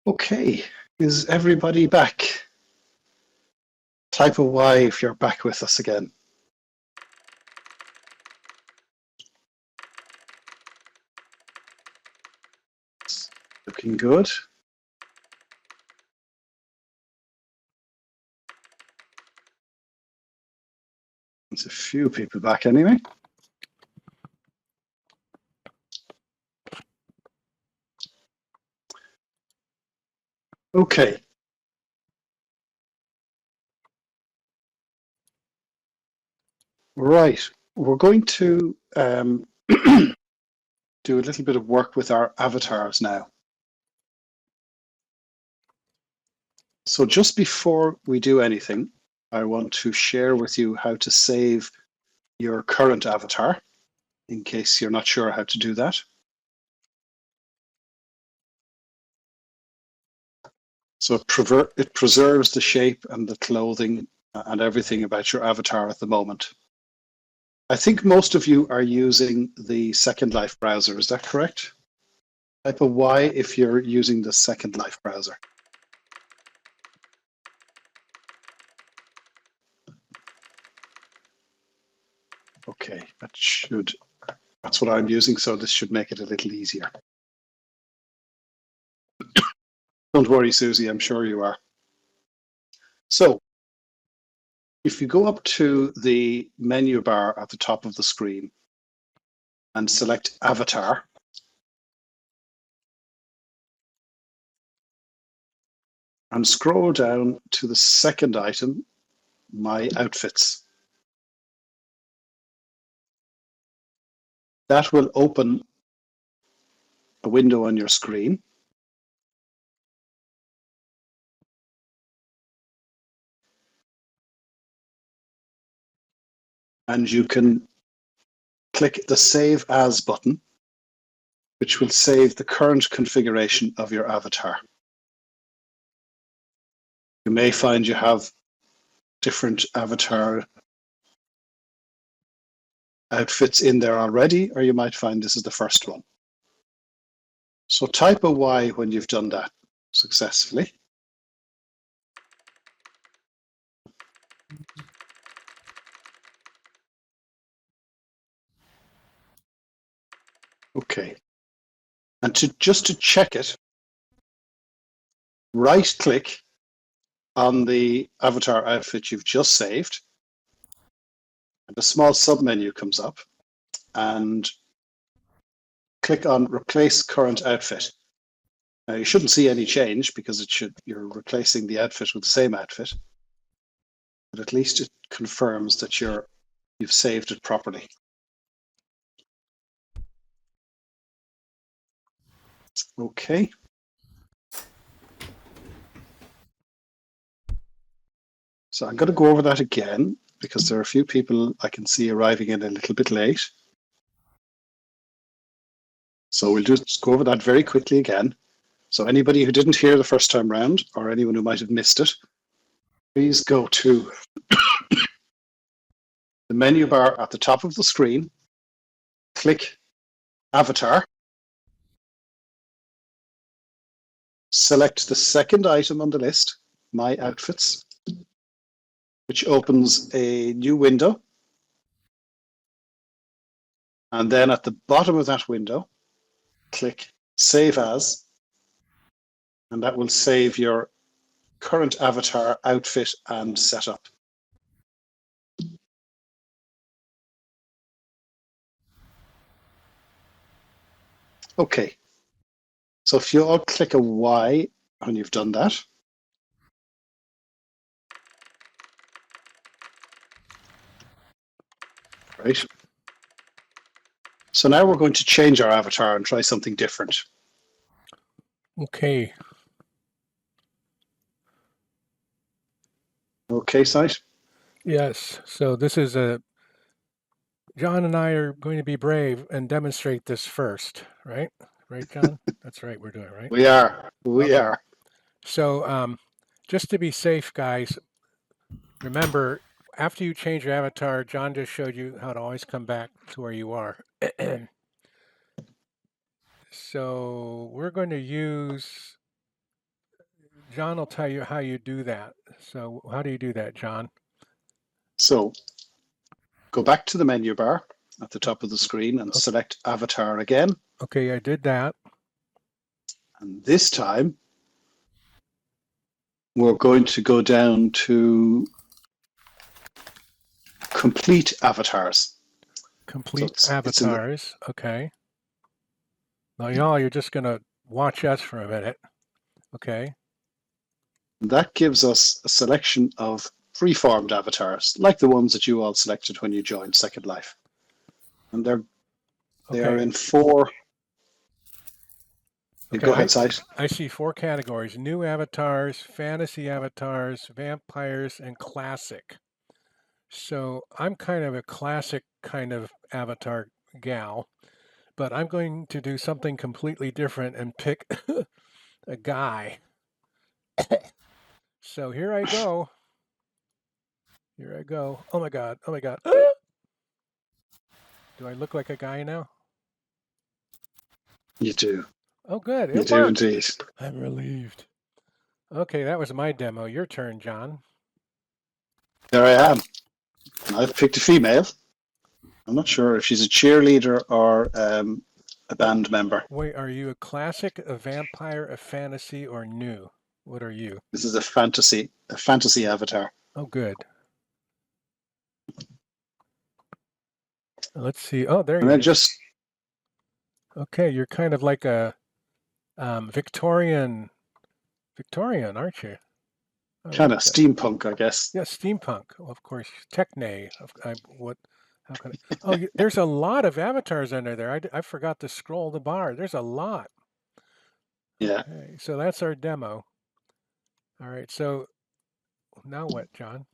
Okay, is everybody back? Type a Y if you're back with us again. It's looking good. There's a few people back anyway. Okay. Right, we're going to do a little bit of work with our avatars now. So just before we do anything, I want to share with you how to save your current avatar, in case you're not sure how to do that. So it preserves the shape and the clothing and everything about your avatar at the moment. I think most of you are using the Second Life browser, is that correct? Type a Y if you're using the Second Life browser. Okay, that's what I'm using, so this should make it a little easier. Don't worry, Susie, I'm sure you are. So, if you go up to the menu bar at the top of the screen and select Avatar, and scroll down to the second item, My Outfits. That will open a window on your screen. And you can click the Save As button, which will save the current configuration of your avatar. You may find you have different avatar outfits in there already, or you might find this is the first one. So type a Y when you've done that successfully. Okay. And just to check it, right-click on the avatar outfit you've just saved, and a small submenu comes up, and click on Replace Current Outfit. Now, you shouldn't see any change because you're replacing the outfit with the same outfit, but at least it confirms that you've saved it properly. Okay. So I'm going to go over that again because there are a few people I can see arriving in a little bit late. So we'll just go over that very quickly again. So anybody who didn't hear the first time round, or anyone who might have missed it, please go to the menu bar at the top of the screen, click Avatar, select the second item on the list, My Outfits, which opens a new window. And then at the bottom of that window, click Save As, and that will save your current avatar outfit and setup. Okay, so if you all click a Y when you've done that, right? So now we're going to change our avatar and try something different. Okay. Okay, Site? Yes. So this is John and I are going to be brave and demonstrate this first, right? Right, John? That's right. We're doing it, right? We are. We Okay. are. So just to be safe, guys, remember, after you change your avatar, John just showed you how to always come back to where you are. So we're going to use John will tell you how you do that. So how do you do that, John? So go back to the menu bar at the top of the screen and select Avatar again. Okay, I did that. And this time, we're going to go down to complete avatars. Complete So avatars. Okay. Now, y'all, you're just going to watch us for a minute. Okay. that gives us a selection of preformed avatars, like the ones that you all selected when you joined Second Life. And they are in four. Okay, go ahead, Site. I see 4 categories: new avatars, fantasy avatars, vampires, and classic. So I'm kind of a classic kind of avatar gal, but I'm going to do something completely different and pick a guy. So here I go. Here I go. Oh my God. Oh my God. Do I look like a guy now? You do. Oh, good. You It do worked. indeed. I'm relieved. Okay, that was my demo. Your turn, John. There I am. I've picked a female. I'm not sure if she's a cheerleader or a band member. Wait, are you a classic, a vampire, a fantasy, or new? What are you? This is a fantasy avatar. Oh, good. Let's see. Oh, there And you then are. just Okay, you're kind of like a Victorian, aren't you? kind of steampunk, I guess. Yeah, steampunk. Well, of course, Techne. What? How can I? Oh, there's a lot of avatars under there. I forgot to scroll the bar. There's a lot. Yeah. Okay, so that's our demo. All right. So now what, John?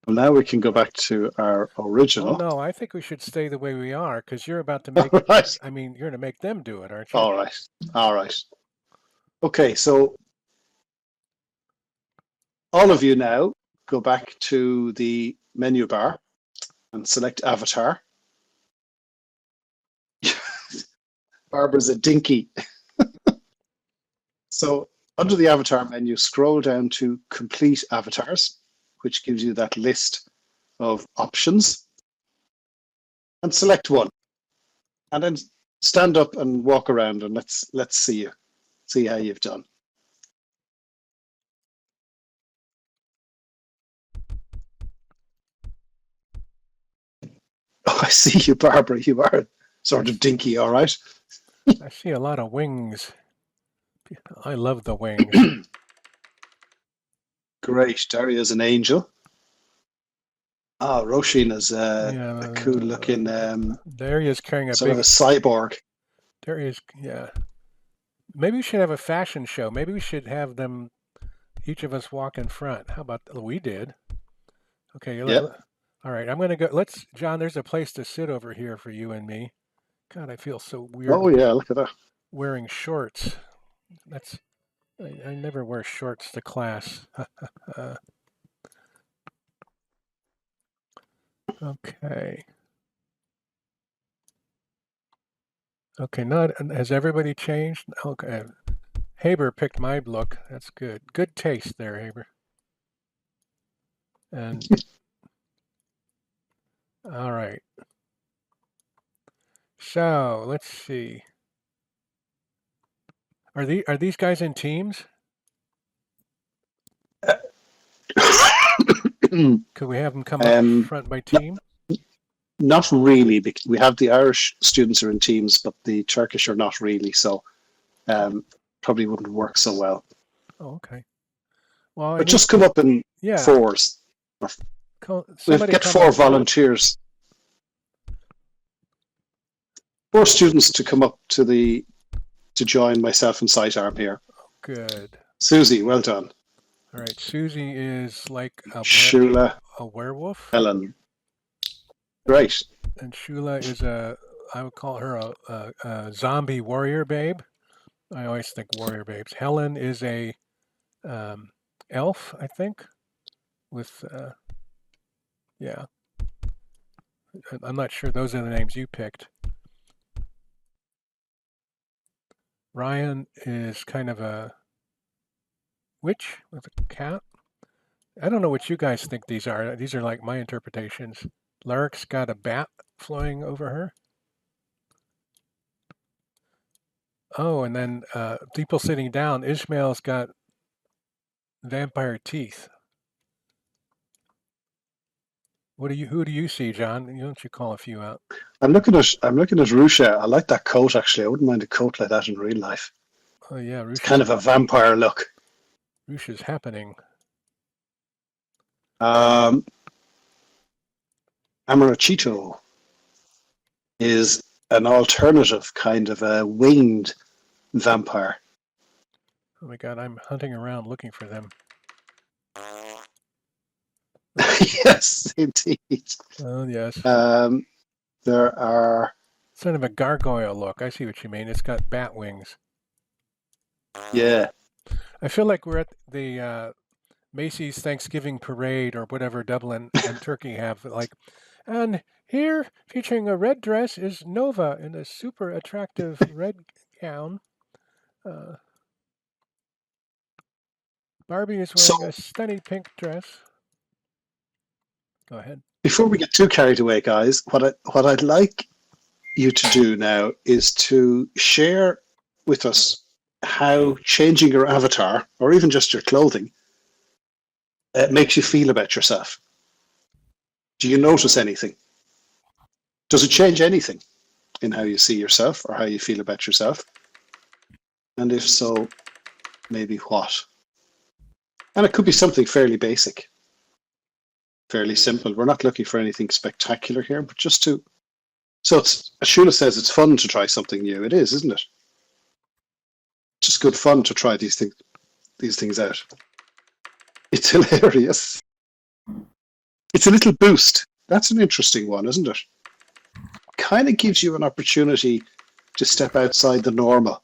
Well, now we can go back to our Oh original. no, I think we should stay the way we are because you're about to make. Right. I mean, you're going to make them do it, aren't you? All right. All right. Okay, so all of you now go back to the menu bar and select Avatar. Barbara's a dinky. So under the Avatar menu, scroll down to Complete Avatars, which gives you that list of options, and select one. And then stand up and walk around and let's see how you've done. Oh, I see you, Barbara. You are sort of dinky, all right. I see a lot of wings. I love the wings. Great. Daria's an angel. Ah, Roisin is a cool looking there he is carrying a sort big of a cyborg. There he is. Yeah. Maybe we should have a fashion show. Maybe we should have them, each of us walk in front. How about we did? Okay. All right. I'm going to go. John, there's a place to sit over here for you and me. God, I feel so weird. Oh, yeah. Look at that. Wearing shorts. I never wear shorts to class. Okay. Okay. Has everybody changed? Okay. Haber picked my look. That's good. Good taste there, Haber. And all right. So let's see. Are these guys in teams? Could we have them come up front by team? Not really. We have the Irish students are in teams, but the Turkish are not really. So probably wouldn't work so well. Oh, okay. Well, but just come up in fours. We'll get 4 volunteers. 4 students to come up to join myself and Sitearm here. Good. Susie, well done. All right, Susie is like Shula, a werewolf. Helen. Great. And Shula is I would call her a zombie warrior babe. I always think warrior babes. Helen is a elf, I think, with yeah. I'm not sure. Those are the names you picked. Ryan is kind of a witch with a cat. I don't know what you guys think these are. These are like my interpretations. Lurik's got a bat flying over her. Oh, and then people sitting down. Ishmael's got vampire teeth. Who do you see, John? Don't you call a few out? I'm looking at Rusha. I like that coat actually. I wouldn't mind a coat like that in real life. Oh yeah, It's kind of a vampire look. Rusha's happening. Amarachito is an alternative kind of a winged vampire. Oh my god, I'm hunting around looking for them. Yes, indeed. Oh yes. There are. It's kind of a gargoyle look. I see what you mean. It's got bat wings. Yeah. I feel like we're at the Macy's Thanksgiving parade or whatever Dublin and Turkey have. Like, and here featuring a red dress is Nova in a super attractive red gown. Barbie is So wearing a stunning pink dress. Go ahead. before we get too carried away, guys, what I'd like you to do now is to share with us how changing your avatar or even just your clothing makes you feel about yourself. Do you notice anything? Does it change anything in how you see yourself or how you feel about yourself? And if so, maybe what? And it could be something fairly basic, fairly simple. We're not looking for anything spectacular here, but just to. So it's, as Shula says, it's fun to try something new. It is, isn't it? Just good fun to try these things out. It's hilarious. It's a little boost. That's an interesting one, isn't it? Kind of gives you an opportunity to step outside the normal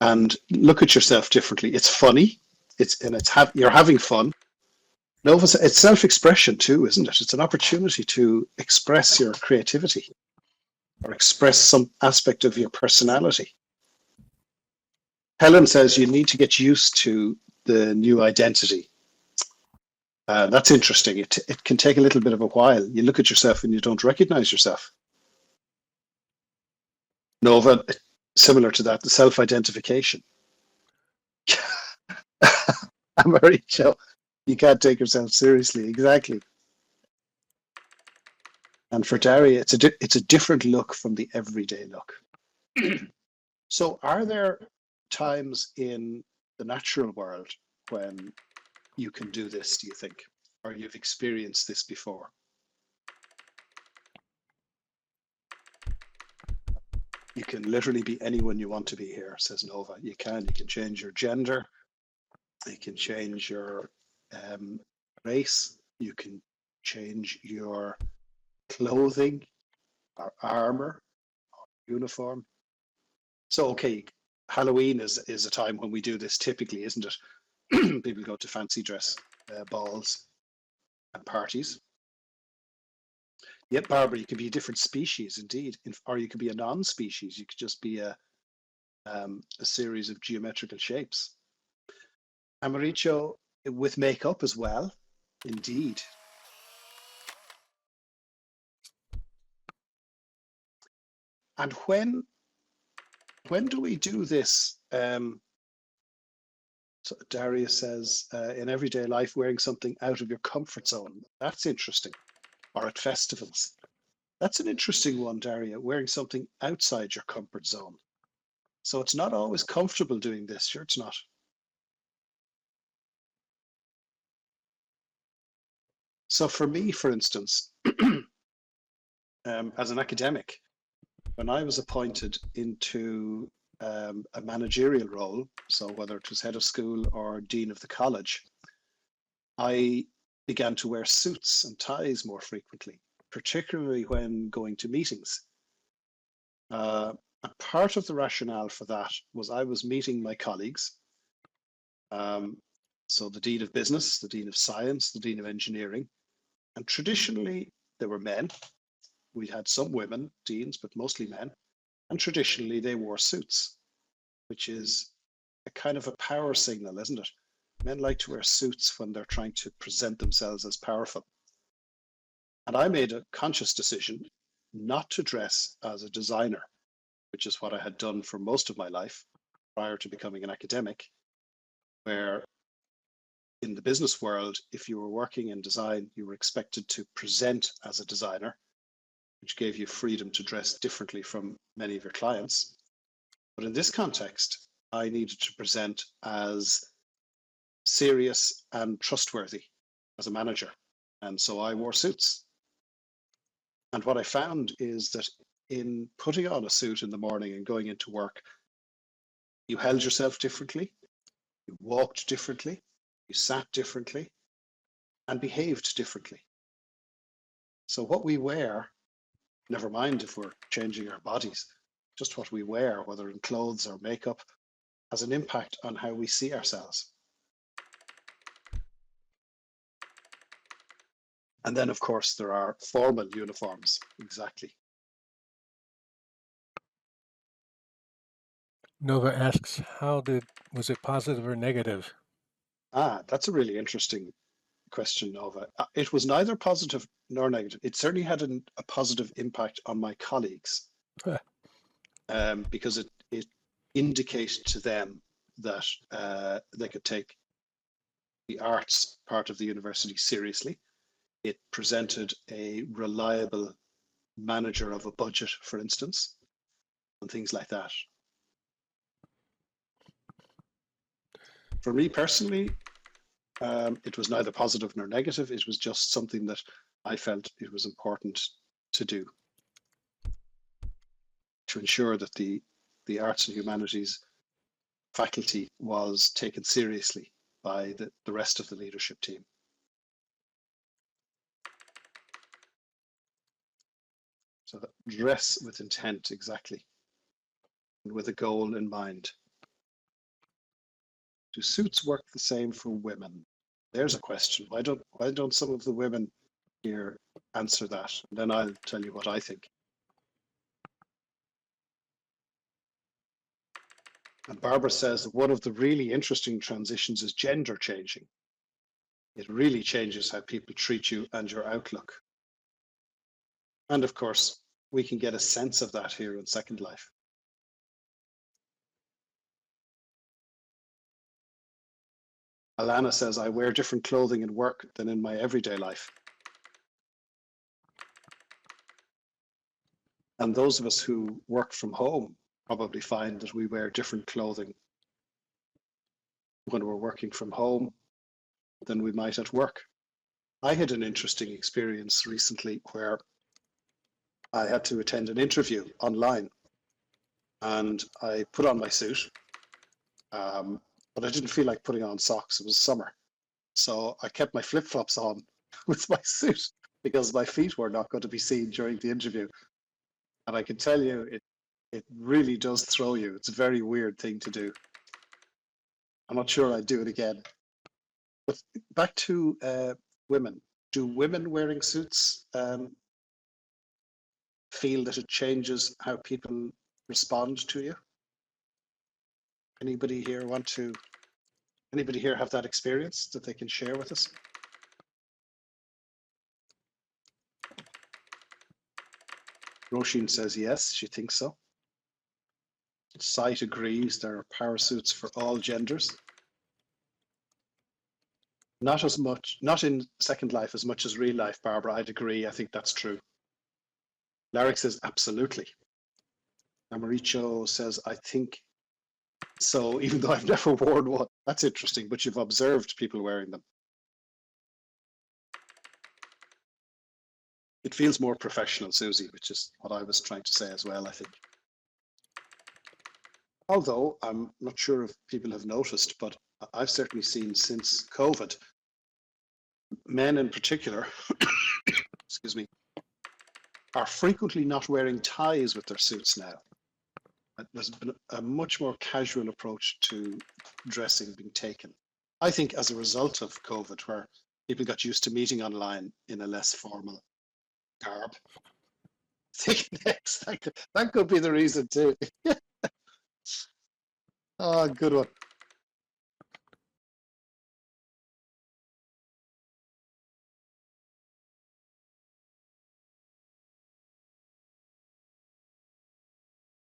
and look at yourself differently. It's funny. You're having fun. It's self-expression too, isn't it? It's an opportunity to express your creativity or express some aspect of your personality. Helen says you need to get used to the new identity. That's interesting. It can take a little bit of a while. You look at yourself and you don't recognize yourself. Nova, similar to that, the self-identification. Amaricho, you can't take yourself seriously. Exactly. And for Daria, it's a different look from the everyday look. So are there times in the natural world when you can do this, do you think? Or you've experienced this before? You can literally be anyone you want to be here, says Nova. You can change your gender. You can change your race. You can change your clothing or armor or uniform. So, okay, Halloween is a time when we do this typically, isn't it? People go to fancy dress balls and parties. Yep, Barbara, you could be a different species indeed, or you could be a non-species. You could just be a series of geometrical shapes. Amaricho with makeup as well, indeed. And when do we do this? So Darius says, in everyday life, wearing something out of your comfort zone. That's interesting. Or at festivals. That's an interesting one, Daria, wearing something outside your comfort zone. So it's not always comfortable doing this. Sure, it's not. So for me, for instance, as an academic, when I was appointed into a managerial role, so whether it was head of school or dean of the college, I began to wear suits and ties more frequently, particularly when going to meetings. A part of the rationale for that was I was meeting my colleagues. So the dean of business, the dean of science, the dean of engineering, and traditionally they were men. We had some women deans, but mostly men. And traditionally they wore suits, which is a kind of a power signal, isn't it? Men like to wear suits when they're trying to present themselves as powerful. And I made a conscious decision not to dress as a designer, which is what I had done for most of my life prior to becoming an academic, where in the business world, if you were working in design, you were expected to present as a designer, which gave you freedom to dress differently from many of your clients. But in this context, I needed to present as serious and trustworthy as a manager. And so I wore suits. And what I found is that in putting on a suit in the morning and going into work, you held yourself differently, you walked differently, you sat differently, and behaved differently. So what we wear, never mind if we're changing our bodies, just what we wear, whether in clothes or makeup, has an impact on how we see ourselves. And then, of course, there are formal uniforms. Exactly. Nova asks, was it positive or negative? That's a really interesting question, Nova. It was neither positive nor negative. It certainly had a positive impact on my colleagues because it indicated to them that they could take the arts part of the university seriously. It presented a reliable manager of a budget, for instance, and things like that. For me personally, it was neither positive nor negative. It was just something that I felt it was important to do to ensure that the arts and humanities faculty was taken seriously by the rest of the leadership team. So that dress with intent, exactly, and with a goal in mind. Do suits work the same for women? There's a question. Why don't some of the women here answer that? And then I'll tell you what I think. And Barbara says that one of the really interesting transitions is gender changing. It really changes how people treat you and your outlook. And of course, we can get a sense of that here in Second Life. Alana says, I wear different clothing in work than in my everyday life. And those of us who work from home probably find that we wear different clothing when we're working from home than we might at work. I had an interesting experience recently where I had to attend an interview online and I put on my suit, but I didn't feel like putting on socks. It was summer. So I kept my flip-flops on with my suit because my feet were not going to be seen during the interview. And I can tell you, it really does throw you. It's a very weird thing to do. I'm not sure I'd do it again. But back to women. Do women wearing suits feel that it changes how people respond to you? Anybody here have that experience that they can share with us? Roisin says yes, she thinks so. Site agrees there are power suits for all genders. Not as much, not in Second Life as much as real life, Barbara. I'd agree. I think that's true. Larrick says absolutely. And Mauricio says, I think so, even though I've never worn one. That's interesting, but you've observed people wearing them. It feels more professional, Susie, which is what I was trying to say as well, I think. Although I'm not sure if people have noticed, but I've certainly seen since COVID, men in particular, excuse me, are frequently not wearing ties with their suits now. There's been a much more casual approach to dressing being taken. I think as a result of COVID, where people got used to meeting online in a less formal garb. Thick necks, that could be the reason too. Oh, good one.